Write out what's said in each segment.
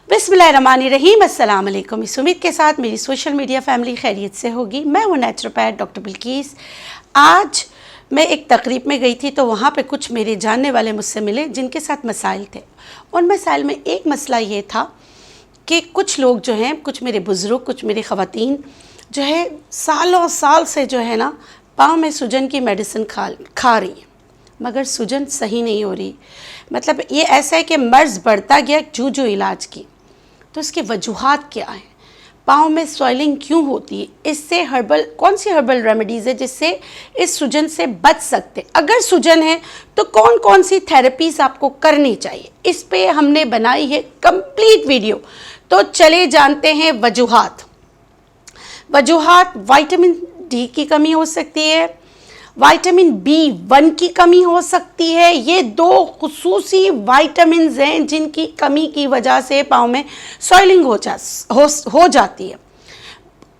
बिस्मिल्लाहिर्रहमानिर्रहीम। अस्सलाम वालेकुम। इस उम्मीद के साथ मेरी सोशल मीडिया फैमिली खैरियत से होगी। मैं हूँ नेचुरोपैथ डॉक्टर बिल्किस। आज मैं एक तकरीब में गई थी तो वहाँ पे कुछ मेरे जानने वाले मुझसे मिले जिनके साथ मसाइल थे। उन मसाइल में एक मसला ये था कि कुछ लोग जो हैं, कुछ मेरे बुज़ुर्ग, कुछ मेरी ख़वातीन जो है सालों साल से जो है ना पाँव में सूजन की मेडिसिन खा रही हैं, मगर सूजन सही नहीं हो रही। मतलब ये ऐसा है कि मर्ज़ बढ़ता गया जू इलाज की। तो इसकी वजूहात क्या हैं? पाँव में स्वेलिंग क्यों होती है? इससे कौन सी हर्बल रेमेडीज़ है जिससे इस सूजन से बच सकते? अगर सूजन है तो कौन कौन सी थेरेपीज़ आपको करनी चाहिए? इस पे हमने बनाई है कंप्लीट वीडियो। तो चले जानते हैं वजूहात। विटामिन डी की कमी हो सकती है, विटामिन B1 की कमी हो सकती है। ये दो खुसूसी विटामिन्स हैं जिनकी कमी की वजह से पाँव में सॉइलिंग हो जाती है।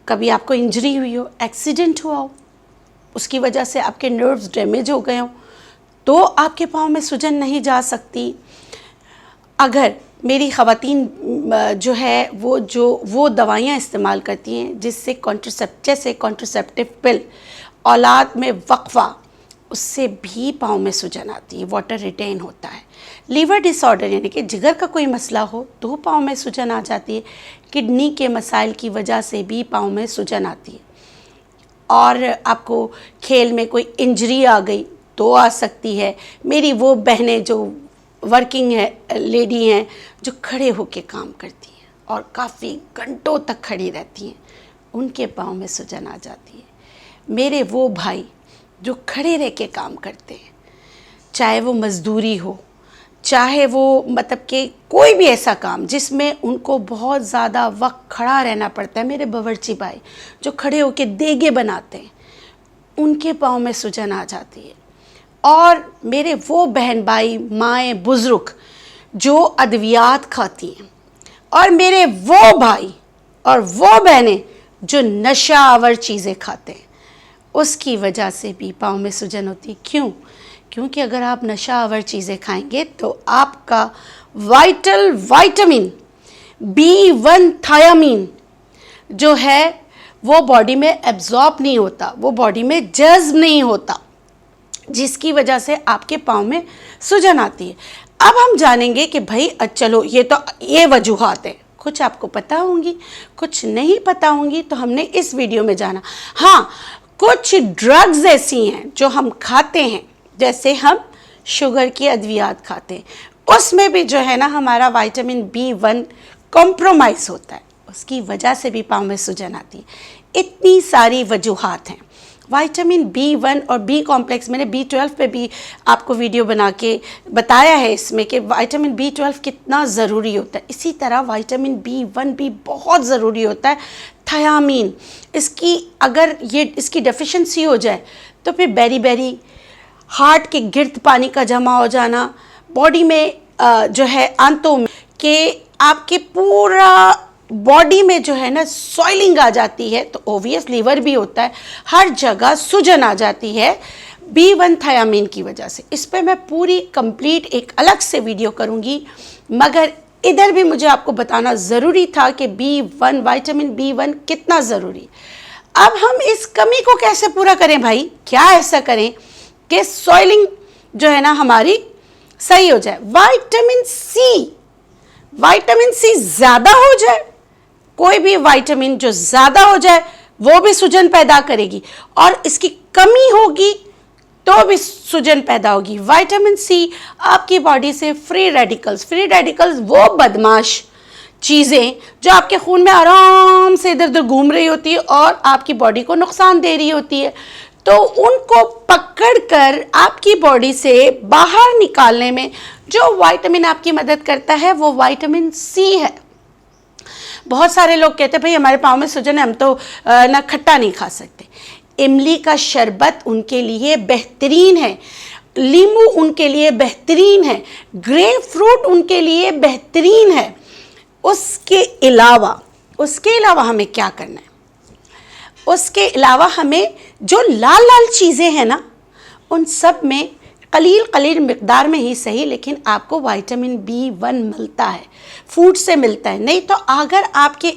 कभी आपको इंजरी हुई हो, एक्सीडेंट हुआ हो, उसकी वजह से आपके नर्व्स डैमेज हो गए हो तो आपके पाँव में सूजन नहीं जा सकती। अगर मेरी ख़वातीन जो है वो दवाइयाँ इस्तेमाल करती हैं जिससे कॉन्ट्रासेप्टिव पिल, औलाद में वक्फा, उससे भी पाँव में सूजन आती है, वाटर रिटेन होता है। लीवर डिसऑर्डर यानी कि जिगर का कोई मसला हो तो पाँव में सूजन आ जाती है। किडनी के मसाइल की वजह से भी पाँव में सूजन आती है। और आपको खेल में कोई इंजरी आ गई तो आ सकती है। मेरी वो बहनें जो वर्किंग लेडी हैं, जो खड़े होकर काम करती हैं और काफ़ी घंटों तक खड़ी रहती हैं, उनके पाँव में सूजन आ जाती है। मेरे वो भाई जो खड़े रह के काम करते हैं, चाहे वो मज़दूरी हो, चाहे वो मतलब कि कोई भी ऐसा काम जिसमें उनको बहुत ज़्यादा वक्त खड़ा रहना पड़ता है, मेरे बावर्ची भाई जो खड़े होके देगे बनाते हैं, उनके पाँव में सूजन आ जाती है। और मेरे वो बहन भाई, माएँ, बुज़ुर्ग जो अद्वियात खाती हैं, और मेरे वो भाई और वो बहनें जो नशा आवर चीज़ें खाते हैं, उसकी वजह से भी पाँव में सूजन होती। क्यों? क्योंकि अगर आप नशा आवर चीज़ें खाएंगे तो आपका वाइटल विटामिन B1 थायामीन जो है वो बॉडी में एब्जॉर्ब नहीं होता, वो बॉडी में जज्ब नहीं होता, जिसकी वजह से आपके पाँव में सूजन आती है। अब हम जानेंगे कि भाई चलो ये वजूहात है। कुछ आपको पता होंगी, कुछ नहीं पता होंगी, तो हमने इस वीडियो में जाना। हाँ, कुछ ड्रग्स ऐसी हैं जो हम खाते हैं, जैसे हम शुगर की अद्वियात खाते हैं, उसमें भी जो है ना हमारा विटामिन B1 कॉम्प्रोमाइज़ होता है, उसकी वजह से भी पाँव में सूजन आती है। इतनी सारी वजूहात हैं। विटामिन B1 और B कॉम्प्लेक्स, मैंने B12 पे भी आपको वीडियो बना के बताया है इसमें कि विटामिन B12 कितना ज़रूरी होता है। इसी तरह विटामिन B1 भी बहुत ज़रूरी होता है। थायामीन, इसकी डेफिशिएंसी हो जाए तो फिर बेरी हार्ट के गिर्द पानी का जमा हो जाना, बॉडी में जो है आंतों में कि आपके पूरा बॉडी में जो है ना सॉइलिंग आ जाती है, तो ओवियस लीवर भी होता है, हर जगह सूजन आ जाती है B1 थायामीन की वजह से। इस पर मैं पूरी कंप्लीट एक अलग से वीडियो करूँगी, मगर इधर भी मुझे आपको बताना ज़रूरी था कि विटामिन B1 कितना ज़रूरी। अब हम इस कमी को कैसे पूरा करें भाई? क्या ऐसा करें कि सॉइलिंग जो है ना हमारी सही हो जाए? विटामिन सी ज़्यादा हो जाए, कोई भी विटामिन जो ज़्यादा हो जाए वो भी सूजन पैदा करेगी, और इसकी कमी होगी तो भी सूजन पैदा होगी। विटामिन सी आपकी बॉडी से फ्री रेडिकल्स वो बदमाश चीज़ें जो आपके खून में आराम से इधर उधर घूम रही होती है और आपकी बॉडी को नुकसान दे रही होती है, तो उनको पकड़कर आपकी बॉडी से बाहर निकालने में जो विटामिन आपकी मदद करता है वो विटामिन सी है। बहुत सारे लोग कहते हैं भाई हमारे पाँव में सूजन है, हम तो ना खट्टा नहीं खा सकते। इमली का शरबत उनके लिए बेहतरीन है, नींबू उनके लिए बेहतरीन है, ग्रेप फ्रूट उनके लिए बेहतरीन है। उसके अलावा हमें क्या करना है? उसके अलावा हमें जो लाल लाल चीज़ें हैं ना, उन सब में कलील कलील मिकदार में ही सही, लेकिन आपको विटामिन B1 मिलता है, फूड से मिलता है। नहीं तो अगर आपके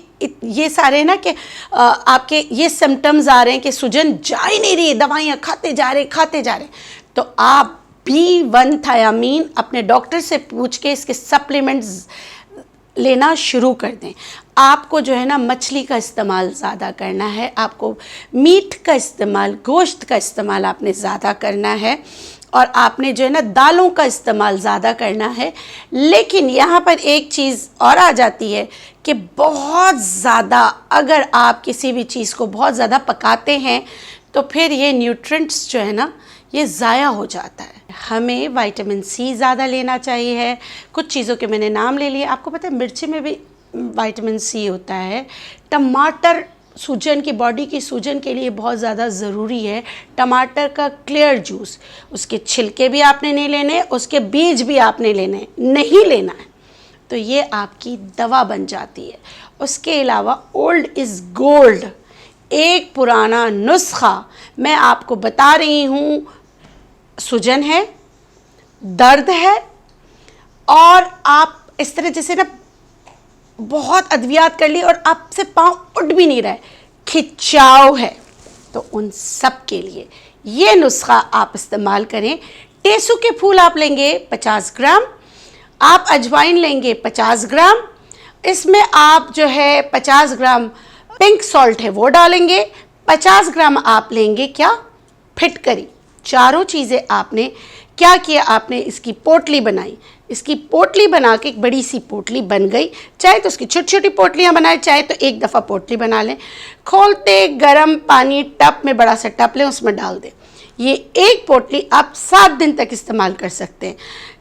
ये सारे ना कि आपके ये सिम्टम्स आ रहे हैं कि सूजन जा ही नहीं रही, दवाइयाँ खाते जा रहे, तो आप B1 थायामीन अपने डॉक्टर से पूछ के इसके सप्लीमेंट्स लेना शुरू कर दें। आपको जो है ना मछली का इस्तेमाल ज़्यादा करना है, आपको मीट का इस्तेमाल, गोश्त का इस्तेमाल आपने ज़्यादा करना है, और आपने जो है ना दालों का इस्तेमाल ज़्यादा करना है। लेकिन यहाँ पर एक चीज़ और आ जाती है कि बहुत ज़्यादा अगर आप किसी भी चीज़ को बहुत ज़्यादा पकाते हैं तो फिर ये न्यूट्रिएंट्स जो है ना ये ज़ाया हो जाता है। हमें विटामिन C ज़्यादा लेना चाहिए है। कुछ चीज़ों के मैंने नाम ले लिए। आपको पता है मिर्ची में भी विटामिन C होता है। टमाटर सूजन की, बॉडी की सूजन के लिए बहुत ज़्यादा ज़रूरी है। टमाटर का क्लियर जूस, उसके छिलके भी आपने नहीं लेने, उसके बीज भी आपने नहीं लेना है, तो ये आपकी दवा बन जाती है। उसके अलावा ओल्ड इज़ गोल्ड, एक पुराना नुस्खा मैं आपको बता रही हूँ। सूजन है, दर्द है, और आप इस तरह जैसे ना बहुत अद्वियात कर ली और आपसे पाँव उठ भी नहीं रहे, खिंचाव है, तो उन सब के लिए ये नुस्खा आप इस्तेमाल करें। टेसू के फूल आप लेंगे 50 ग्राम, आप अजवाइन लेंगे 50 ग्राम, इसमें आप जो है 50 ग्राम पिंक सॉल्ट है वो डालेंगे, 50 ग्राम आप लेंगे क्या, फिटकरी। चारों चीज़ें आपने क्या किया, आपने इसकी पोटली बनाई, इसकी पोटली बना के एक बड़ी सी पोटली बन गई। चाहे तो उसकी छोटी छोटी पोटलियाँ बनाए, चाहे तो एक दफ़ा पोटली बना लें। खोलते गर्म पानी टब में, बड़ा सा टब लें, उसमें डाल दें। ये एक पोटली आप 7 दिन तक इस्तेमाल कर सकते हैं।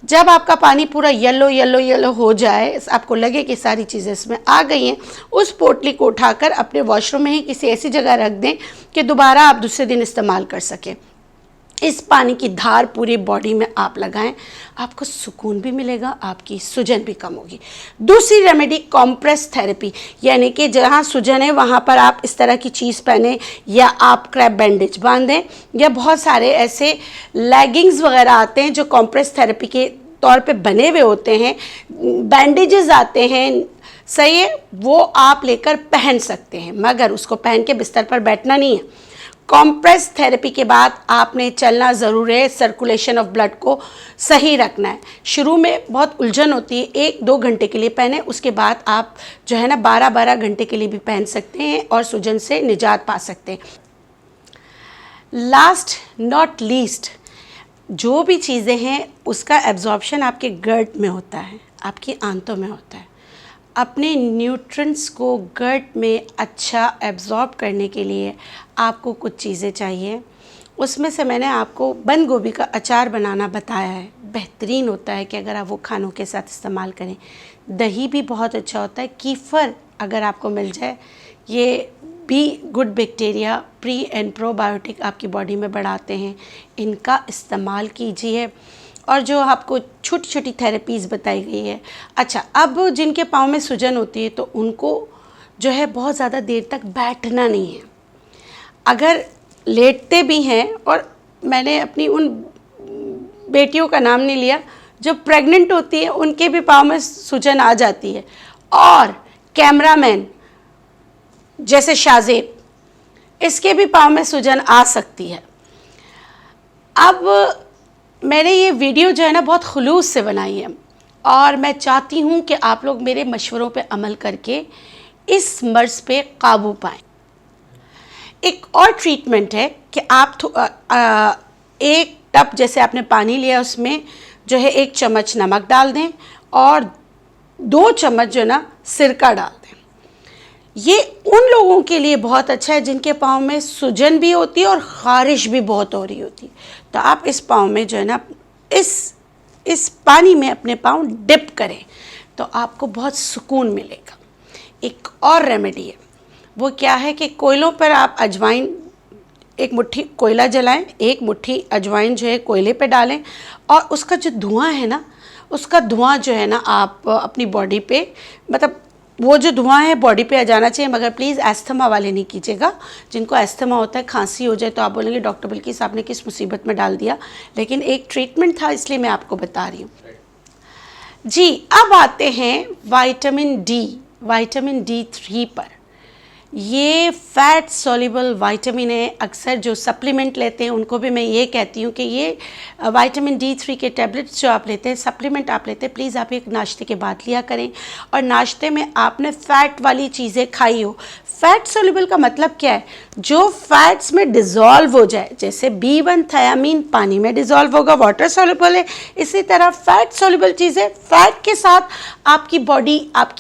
जब आपका पानी पूरा येलो येलो येलो हो जाए, आपको लगे कि सारी चीज़ें इसमें आ गई हैं, उस पोटली को उठाकर अपने वॉशरूम में ही किसी ऐसी जगह रख दें कि दोबारा आप दूसरे दिन इस्तेमाल कर सकें। इस पानी की धार पूरी बॉडी में आप लगाएं, आपको सुकून भी मिलेगा, आपकी सूजन भी कम होगी। दूसरी रेमेडी कॉम्प्रेस थेरेपी, यानी कि जहाँ सूजन है वहाँ पर आप इस तरह की चीज़ पहने, या आप क्रैप बैंडेज बांधें, या बहुत सारे ऐसे लेगिंग्स वगैरह आते हैं जो कॉम्प्रेस थेरेपी के तौर पे बने हुए होते हैं, बैंडेजेस आते हैं, सही है, वो आप लेकर पहन सकते हैं, मगर उसको पहन के बिस्तर पर बैठना नहीं है। कॉम्प्रेस थेरेपी के बाद आपने चलना ज़रूर है, सर्कुलेशन ऑफ ब्लड को सही रखना है। शुरू में बहुत उलझन होती है, 1-2 घंटे के लिए पहने, उसके बाद आप जो है ना 12-12 घंटे के लिए भी पहन सकते हैं और सूजन से निजात पा सकते हैं। लास्ट नॉट लीस्ट, जो भी चीज़ें हैं उसका एब्जॉर्प्शन आपके गट में होता है, आपकी आंतों में होता है। अपने न्यूट्रिएंट्स को गट में अच्छा एब्जॉर्ब करने के लिए आपको कुछ चीज़ें चाहिए। उसमें से मैंने आपको बंद गोभी का अचार बनाना बताया है, बेहतरीन होता है कि अगर आप वो खानों के साथ इस्तेमाल करें। दही भी बहुत अच्छा होता है। कीफ़र अगर आपको मिल जाए, ये भी good bacteria, pre and probiotic आपकी बॉडी में बढ़ाते हैं, इनका इस्तेमाल कीजिए। और जो आपको छोटी छोटी थेरेपीज़ बताई गई है। अच्छा, अब जिनके पाँव में सूजन होती है तो उनको जो है बहुत ज़्यादा देर तक बैठना नहीं है। अगर लेटते भी हैं, और मैंने अपनी उन बेटियों का नाम नहीं लिया जो प्रेग्नेंट होती है, उनके भी पाँव में सूजन आ जाती है, और कैमरामैन जैसे शाज़ेब, इसके भी पाँव में सूजन आ सकती है। अब मैंने ये वीडियो जो है ना बहुत खुलूस से बनाई है, और मैं चाहती हूँ कि आप लोग मेरे मशवरों पे अमल करके इस मर्ज़ पे काबू पाएँ। एक और ट्रीटमेंट है कि आप एक टब जैसे आपने पानी लिया, उसमें जो है 1 चम्मच नमक डाल दें और 2 चम्मच जो है ना सिरका डाल दें। ये उन लोगों के लिए बहुत अच्छा है जिनके पाँव में सूजन भी होती है और ख़ारिश भी बहुत हो रही होती है। तो आप इस पाँव में जो है ना इस पानी में अपने पाँव डिप करें तो आपको बहुत सुकून मिलेगा। एक और रेमेडी है, वो क्या है कि कोयलों पर आप अजवाइन, 1 मुट्ठी कोयला जलाएं, 1 मुट्ठी अजवाइन जो है कोयले पे डालें, और उसका जो धुआं है ना, उसका धुआं जो है ना आप अपनी बॉडी पे, मतलब वो जो धुआं है बॉडी पे आ जाना चाहिए, मगर प्लीज़ एस्थमा वाले नहीं कीजिएगा। जिनको एस्थमा होता है, खांसी हो जाए तो आप बोलेंगे डॉक्टर बिल्किस आपने किस मुसीबत में डाल दिया, लेकिन एक ट्रीटमेंट था इसलिए मैं आपको बता रही हूँ जी। अब आते हैं विटामिन D3 पर। ये फैट सॉल्युबल विटामिन है। अक्सर जो सप्लीमेंट लेते हैं उनको भी मैं ये कहती हूँ कि ये विटामिन D3 के टैबलेट्स जो आप लेते हैं, सप्लीमेंट आप लेते हैं, प्लीज़ आप एक नाश्ते के बाद लिया करें। और नाश्ते में आपने फ़ैट वाली चीज़ें खाई हो। फैट सॉल्युबल का मतलब क्या है? जो फैट्स में डिज़ोल्व हो जाए, जैसे B1 थायामीन पानी में डिज़ोल्व होगा, वाटर सॉल्युबल है। इसी तरह फैट सॉल्युबल चीज़ें फैट के साथ आपकी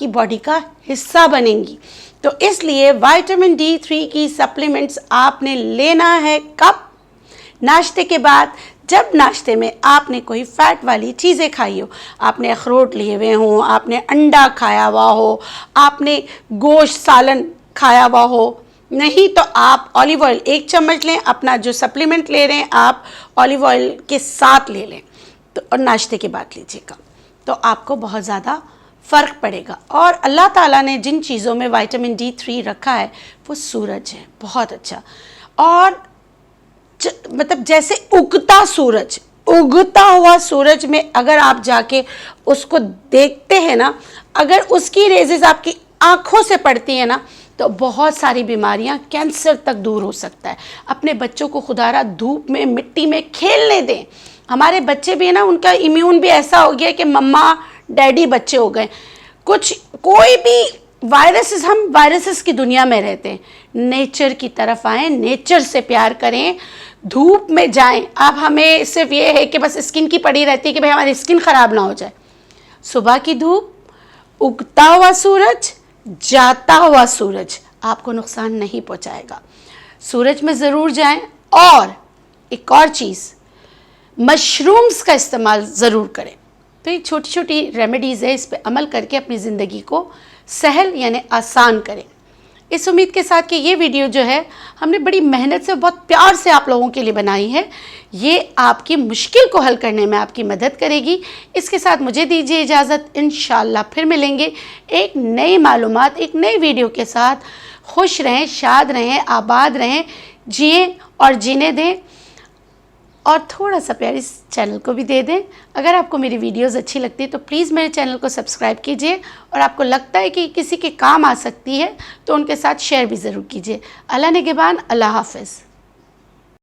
बॉडी का हिस्सा बनेंगी। तो इसलिए विटामिन D3 की सप्लीमेंट्स आपने लेना है कब? नाश्ते के बाद। जब नाश्ते में आपने कोई फैट वाली चीज़ें खाई हो, आपने अखरोट लिए हुए हों, आपने अंडा खाया हुआ हो, आपने गोश्त सालन खाया हुआ हो, नहीं तो आप ऑलिव ऑयल 1 चम्मच लें। अपना जो सप्लीमेंट ले रहे हैं आप ऑलिव ऑयल के साथ ले लें, तो और नाश्ते के बाद लीजिएगा, तो आपको बहुत ज़्यादा फ़र्क पड़ेगा। और अल्लाह ताला ने जिन चीज़ों में विटामिन D3 रखा है वो सूरज है, बहुत अच्छा। और मतलब जैसे उगता हुआ सूरज में अगर आप जाके उसको देखते हैं ना, अगर उसकी रेजेस आपकी आँखों से पड़ती हैं ना, तो बहुत सारी बीमारियां, कैंसर तक दूर हो सकता है। अपने बच्चों को खुदारा धूप में, मिट्टी में खेलने दें। हमारे बच्चे भी है ना, उनका इम्यून भी ऐसा हो गया कि मम्मा डैडी बच्चे हो गए। कोई भी वायरसेस, हम वायरसेस की दुनिया में रहते हैं। नेचर की तरफ आएँ, नेचर से प्यार करें, धूप में जाएं। अब हमें सिर्फ ये है कि बस स्किन की पड़ी रहती है कि भाई हमारी स्किन ख़राब ना हो जाए। सुबह की धूप, उगता हुआ सूरज, जाता हुआ सूरज आपको नुकसान नहीं पहुंचाएगा। सूरज में ज़रूर जाएं। और एक और चीज़, मशरूम्स का इस्तेमाल ज़रूर करें। तो ये छोटी छोटी रेमेडीज़ है, इस पे अमल करके अपनी ज़िंदगी को सहल यानी आसान करें। इस उम्मीद के साथ कि ये वीडियो जो है हमने बड़ी मेहनत से, बहुत प्यार से आप लोगों के लिए बनाई है, ये आपकी मुश्किल को हल करने में आपकी मदद करेगी। इसके साथ मुझे दीजिए इजाज़त। इंशाल्लाह फिर मिलेंगे एक नई मालूमात, एक नई वीडियो के साथ। खुश रहें, शाद रहें, आबाद रहें, जिएं और जीने दें। और थोड़ा सा प्यार इस चैनल को भी दे दें। अगर आपको मेरी वीडियोस अच्छी लगती है तो प्लीज़ मेरे चैनल को सब्सक्राइब कीजिए, और आपको लगता है कि किसी के काम आ सकती है तो उनके साथ शेयर भी ज़रूर कीजिए। अल्लाह निगहबान, अल्लाह हाफ़िज़।